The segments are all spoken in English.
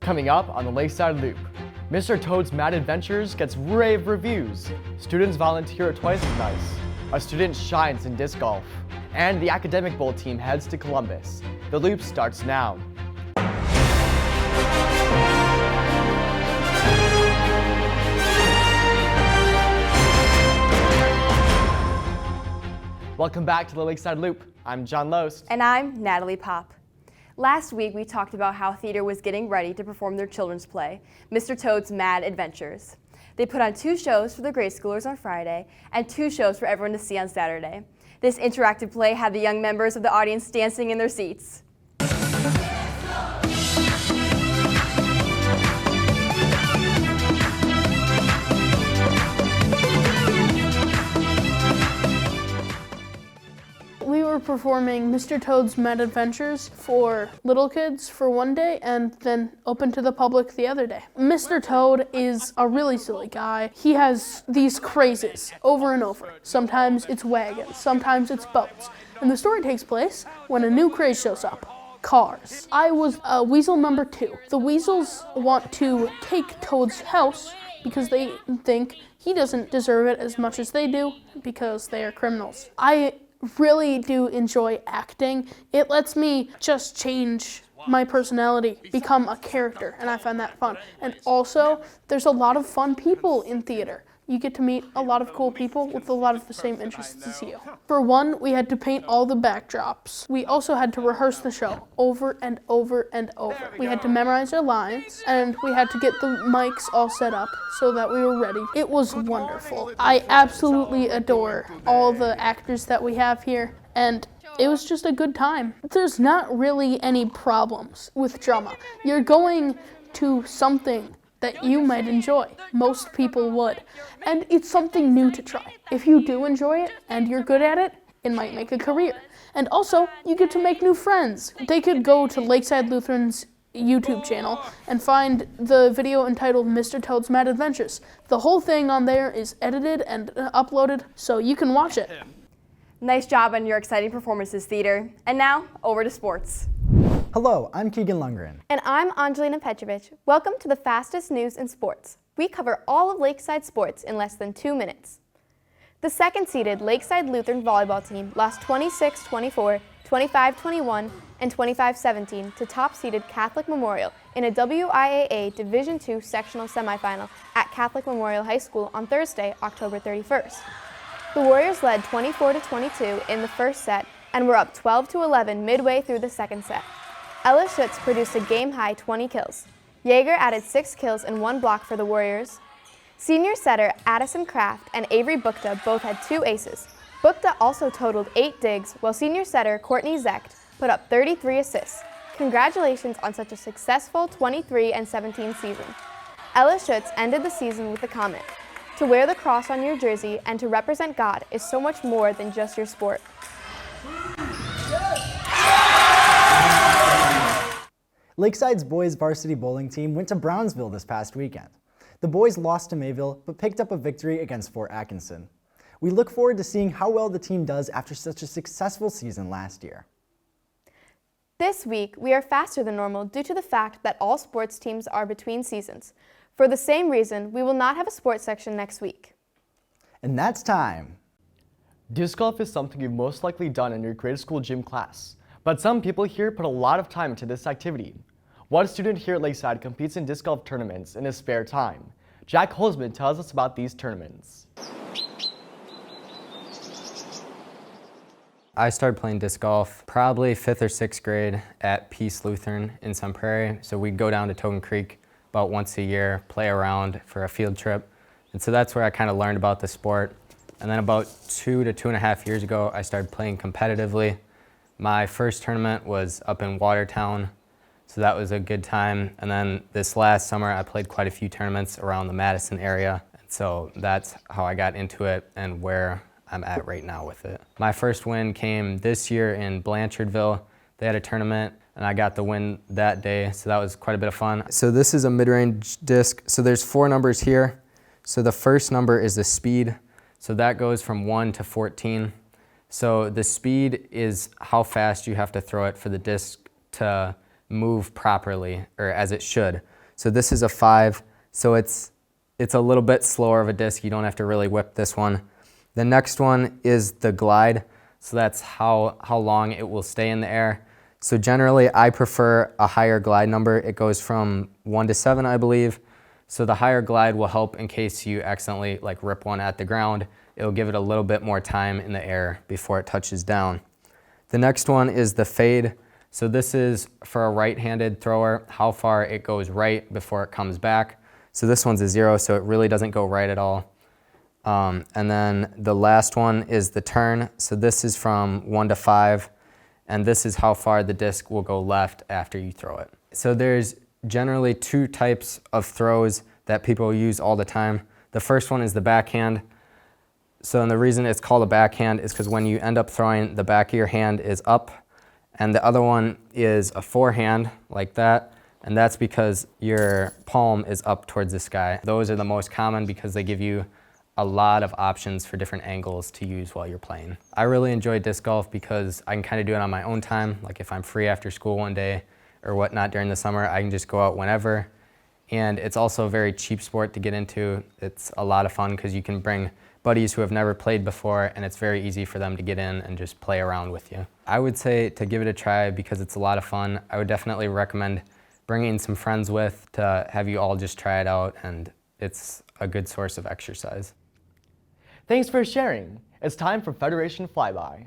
Coming up on the Lakeside Loop, Mr. Toad's Mad Adventures gets rave reviews. Students volunteer twice as nice. A student shines in disc golf. And the Academic Bowl team heads to Columbus. The Loop starts now. Welcome back to the Lakeside Loop. I'm John Loest. And I'm Natalie Popp. Last week we talked about how theater was getting ready to perform their children's play, Mr. Toad's Mad Adventures. They put on 2 shows for the grade schoolers on Friday and 2 shows for everyone to see on Saturday. This interactive play had the young members of the audience dancing in their seats. We were performing Mr. Toad's Mad Adventures for little kids for one day and then open to the public the other day. Mr. Toad is a really silly guy. He has these crazes over and over. Sometimes it's wagons, sometimes it's boats. And the story takes place when a new craze shows up. Cars. I was weasel number 2. The weasels want to take Toad's house because they think he doesn't deserve it as much as they do because they are criminals. I really do enjoy acting. It lets me just change my personality, become a character, and I find that fun. And also, there's a lot of fun people in theater. You get to meet a lot of cool people with a lot of the same interests as you. For one, we had to paint all the backdrops. We also had to rehearse the show over and over and over. We had to memorize our lines, and we had to get the mics all set up so that we were ready. It was wonderful. I absolutely adore all the actors that we have here, and it was just a good time. There's not really any problems with drama. You're going to something that you might enjoy. Most people would. And it's something new to try. If you do enjoy it and you're good at it, it might make a career. And also, you get to make new friends. They could go to Lakeside Lutheran's YouTube channel and find the video entitled Mr. Toad's Mad Adventures. The whole thing on there is edited and uploaded, so you can watch it. Nice job on your exciting performances, theater. And now, over to sports. Hello, I'm Keegan Lundgren. And I'm Angelina Petrovic. Welcome to the fastest news in sports. We cover all of Lakeside sports in less than 2 minutes. The second-seeded Lakeside Lutheran volleyball team lost 26-24, 25-21, and 25-17 to top-seeded Catholic Memorial in a WIAA Division II sectional semifinal at Catholic Memorial High School on Thursday, October 31st. The Warriors led 24-22 in the first set and were up 12-11 midway through the second set. Ella Schutz produced a game-high 20 kills. Yeager added 6 kills and 1 block for the Warriors. Senior setter Addison Kraft and Avery Bukta both had 2 aces. Bukta also totaled 8 digs, while senior setter Courtney Zecht put up 33 assists. Congratulations on such a successful 23-17 season. Ella Schutz ended the season with a comment: "To wear the cross on your jersey and to represent God is so much more than just your sport." Lakeside's boys varsity bowling team went to Brownsville this past weekend. The boys lost to Mayville, but picked up a victory against Fort Atkinson. We look forward to seeing how well the team does after such a successful season last year. This week, we are faster than normal due to the fact that all sports teams are between seasons. For the same reason, we will not have a sports section next week. And that's time. Disc golf is something you've most likely done in your grade school gym class, but some people here put a lot of time into this activity. One student here at Lakeside competes in disc golf tournaments in his spare time. Jack Holzman tells us about these tournaments. I started playing disc golf probably 5th or 6th grade at Peace Lutheran in Sun Prairie. So we'd go down to Token Creek about once a year, play around for a field trip. And so that's where I kind of learned about the sport. And then about 2 to 2.5 years ago, I started playing competitively. My first tournament was up in Watertown, so that was a good time. And then this last summer, I played quite a few tournaments around the Madison area. And so that's how I got into it and where I'm at right now with it. My first win came this year in Blanchardville. They had a tournament and I got the win that day, so that was quite a bit of fun. So this is a mid-range disc. So there's 4 numbers here. So the first number is the speed. So that goes from 1 to 14. So the speed is how fast you have to throw it for the disc to move properly, or as it should. So this is a 5. So it's a little bit slower of a disc. You don't have to really whip this one. The next one is the glide. So that's how long it will stay in the air. So generally I prefer a higher glide number. It goes from 1 to 7, I believe. So the higher glide will help in case you accidentally like rip one at the ground. It'll give it a little bit more time in the air before it touches down. The next one is the fade. So this is for a right-handed thrower, how far it goes right before it comes back. So this one's a 0, so it really doesn't go right at all. And then the last one is the turn. So this is from 1 to 5, and this is how far the disc will go left after you throw it. So there's generally 2 types of throws that people use all the time. The first one is the backhand. So and the reason it's called a backhand is because when you end up throwing, the back of your hand is up, and the other one is a forehand like that, and that's because your palm is up towards the sky. Those are the most common because they give you a lot of options for different angles to use while you're playing. I really enjoy disc golf because I can kind of do it on my own time. Like if I'm free after school one day or whatnot during the summer, I can just go out whenever. And it's also a very cheap sport to get into. It's a lot of fun because you can bring buddies who have never played before, and it's very easy for them to get in and just play around with you. I would say to give it a try because it's a lot of fun. I would definitely recommend bringing some friends with to have you all just try it out, and it's a good source of exercise. Thanks for sharing. It's time for Federation Flyby.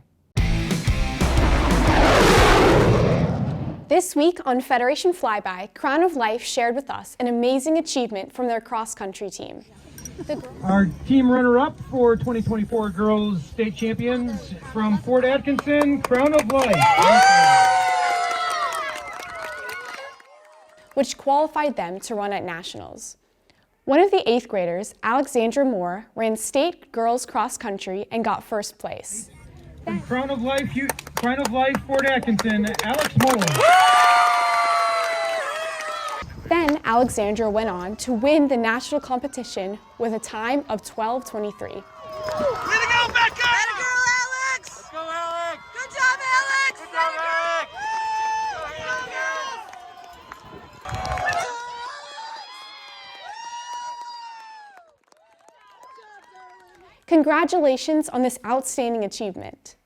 This week on Federation Flyby, Crown of Life shared with us an amazing achievement from their cross-country team. Our team runner-up for 2024 Girls State Champions from Fort Atkinson, Crown of Life. Which qualified them to run at nationals. One of the 8th graders, Alexandra Moore, ran state girls cross country and got first place. From Crown of Life, Fort Atkinson, Alex Moore. Then Alexandra went on to win the national competition with a time of 12:23. Way to go, Becca! Way to go, Alex! Let's go, Alex! Good job, Alex! Good job, Alex! Congratulations on this outstanding achievement.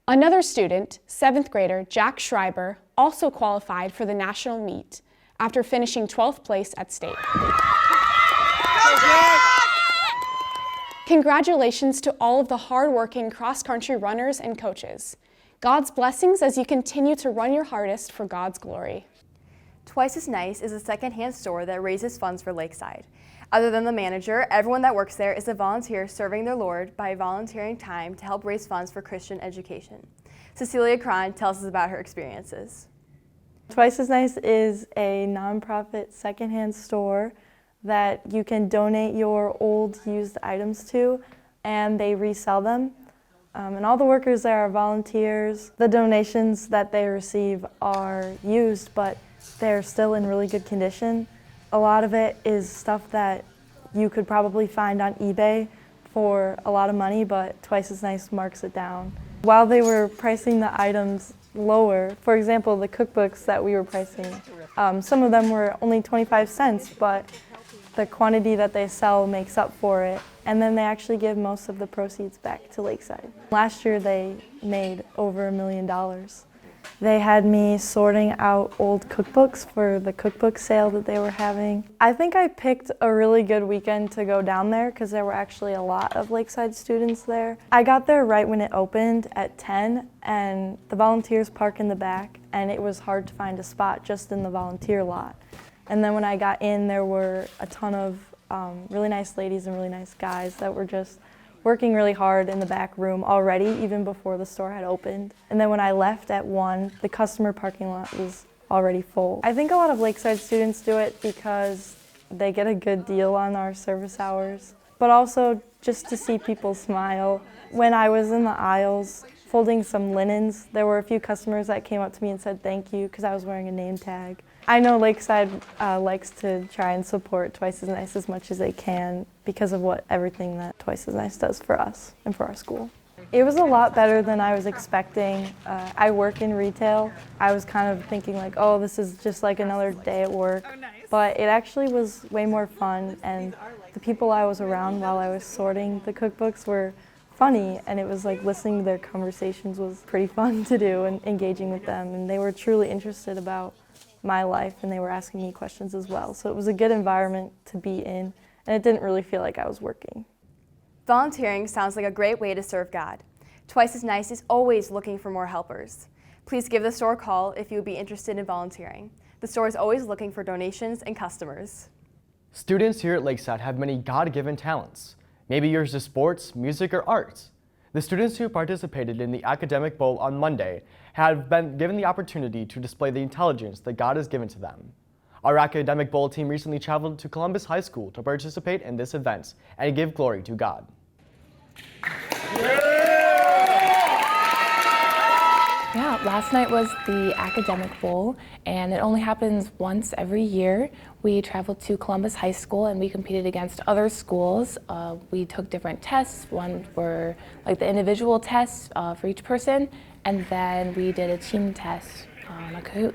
Another student, 7th grader Jack Schreiber, also qualified for the national meet after finishing 12th place at state. Congratulations to all of the hard-working cross-country runners and coaches. God's blessings as you continue to run your hardest for God's glory. Twice as Nice is a secondhand store that raises funds for Lakeside. Other than the manager, everyone that works there is a volunteer serving their Lord by volunteering time to help raise funds for Christian education. Cecilia Cron tells us about her experiences. Twice as Nice is a nonprofit secondhand store that you can donate your old used items to, and they resell them. And all the workers there are volunteers. The donations that they receive are used, but they're still in really good condition. A lot of it is stuff that you could probably find on eBay for a lot of money, but Twice as Nice marks it down. While they were pricing the items lower, for example, the cookbooks that we were pricing, some of them were only 25 cents, but the quantity that they sell makes up for it, and then they actually give most of the proceeds back to Lakeside. Last year they made over $1 million. They had me sorting out old cookbooks for the cookbook sale that they were having. I think I picked a really good weekend to go down there because there were actually a lot of Lakeside students there. I got there right when it opened at 10, and the volunteers park in the back, and it was hard to find a spot just in the volunteer lot. And then when I got in, there were a ton of really nice ladies and really nice guys that were just working really hard in the back room already, even before the store had opened. And then when I left at 1, the customer parking lot was already full. I think a lot of Lakeside students do it because they get a good deal on our service hours, but also just to see people smile. When I was in the aisles folding some linens, there were a few customers that came up to me and said thank you because I was wearing a name tag. I know Lakeside likes to try and support Twice as Nice as much as they can because of everything that Twice as Nice does for us and for our school. It was a lot better than I was expecting. I work in retail. I was kind of thinking like, oh, this is just like another day at work. but it actually was way more fun, and the people I was around while I was sorting the cookbooks were funny, and it was like listening to their conversations was pretty fun to do and engaging with them, and they were truly interested about my life and they were asking me questions as well. So it was a good environment to be in, and it didn't really feel like I was working. Volunteering sounds like a great way to serve God. Twice as Nice is always looking for more helpers. Please give the store a call if you would be interested in volunteering. The store is always looking for donations and customers. Students here at Lakeside have many God-given talents. Maybe yours is sports, music, or art. The students who participated in the Academic Bowl on Monday have been given the opportunity to display the intelligence that God has given to them. Our Academic Bowl team recently traveled to Columbus High School to participate in this event and give glory to God. Yeah, last night was the Academic Bowl, and it only happens once every year. We traveled to Columbus High School and we competed against other schools. We took different tests. One were like the individual tests for each person, and then we did a team test on a Kahoot.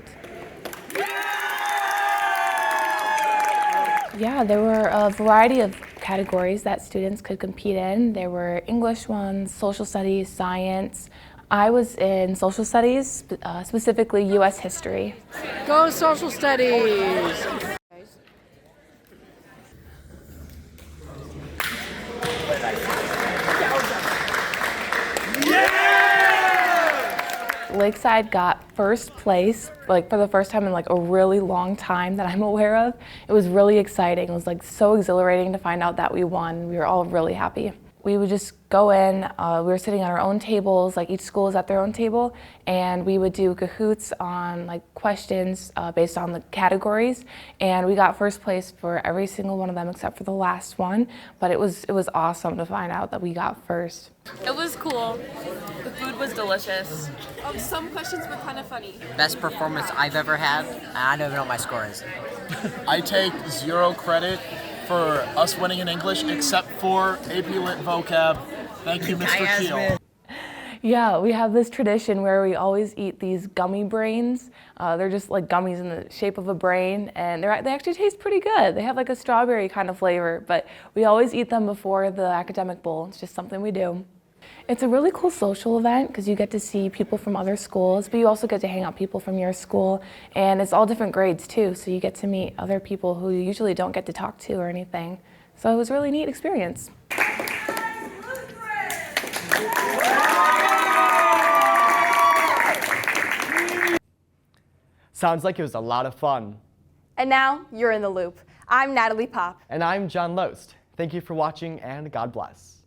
Yeah, there were a variety of categories that students could compete in. There were English ones, social studies, science. I was in social studies, specifically U.S. history. Go social studies! Lakeside got first place, like for the first time in like a really long time that I'm aware of. It was really exciting. It was like so exhilarating to find out that we won. We were all really happy. We would just go in, we were sitting at our own tables, like each school is at their own table, and we would do Kahoots on like questions based on the categories, and we got first place for every single one of them except for the last one, but it was awesome to find out that we got first. It was cool. The food was delicious. Some questions were kind of funny. Best performance I've ever had, and I don't even know what my score is. I take 0 credit for us winning in English except for AP Lit vocab. Thank you, Mr. Keel. Yeah, we have this tradition where we always eat these gummy brains. They're just like gummies in the shape of a brain, and they actually taste pretty good. They have like a strawberry kind of flavor, but we always eat them before the Academic Bowl. It's just something we do. It's a really cool social event because you get to see people from other schools, but you also get to hang out people from your school, and it's all different grades too, so you get to meet other people who you usually don't get to talk to or anything. So it was a really neat experience. Sounds like it was a lot of fun. And now you're in the loop. I'm Natalie Pop. And I'm John Loest. Thank you for watching, and God bless.